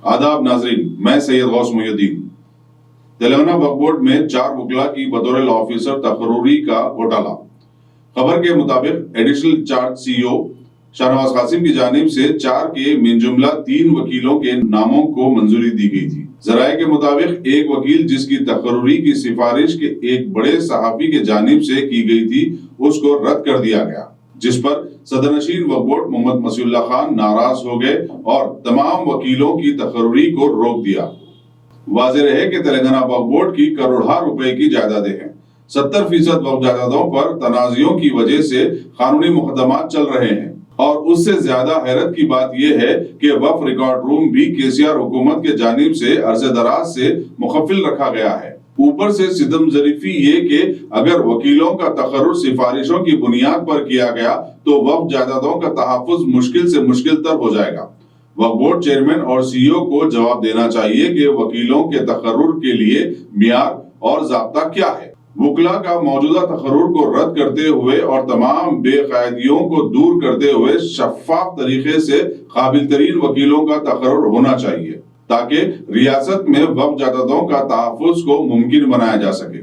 आदाब नाजरीन, मैं सैयद गौस मुहिउद्दीन। तेलंगाना वक्फ बोर्ड में 4 वकला की बतौर लॉ ऑफिसर तकर्रुरी का घोटाला। खबर के मुताबिक additional charge CEO Shahnawaz Qasim की जानिब से 4 के मिन जुमला 3 वकीलों के नामों को मंजूरी दी गई थी। जराये के मुताबिक एक वकील जिसकी तकर्रुरी की सिफारिश के एक बड़े सहाफी के जानिब से की गई थी, उसको रद्द कर दिया गया, जिस पर सदरनशीन वक्फ बोर्ड मोहम्मद मसीउल्लाह खान नाराज हो गए और तमाम वकीलों की तकर्रुरी को रोक दिया। वाज़ेह रहे कि तेलंगाना वक्फ बोर्ड की करोड़ों रुपए की जायदादें हैं। 70% वक्फ जायदादों पर तनाज़ियों की वजह से कानूनी मुकदमात चल रहे हैं और उससे ज्यादा हैरत की बात यह है कि वक्फ रिकॉर्ड रूम भी केसीआर हुकूमत के जानिब से अरसे दराज से मुखफ़िल रखा गया है। ऊपर से सितम ज़रीफ़ी ये कि अगर वकीलों का तकर्रुर सिफारिशों की बुनियाद पर किया गया तो वक्फ जायदादों का तहफ़्फ़ुज़ मुश्किल से मुश्किल तर हो जाएगा। वक्फ बोर्ड चेयरमैन और सीईओ को जवाब देना चाहिए कि वकीलों के तकर्रुर के लिए मियार और ज़ाब्ता क्या है। वकला का मौजूदा तकर्रुर को रद्द करते हुए और तमाम बेकायदियों को दूर करते हुए शफ़ाफ तरीके से काबिल तरीन वकीलों का तकर्रुर होना चाहिए ताकि रियासत में वक्फ जायदादों का तहफ़्फ़ुज़ को मुमकिन बनाया जा सके।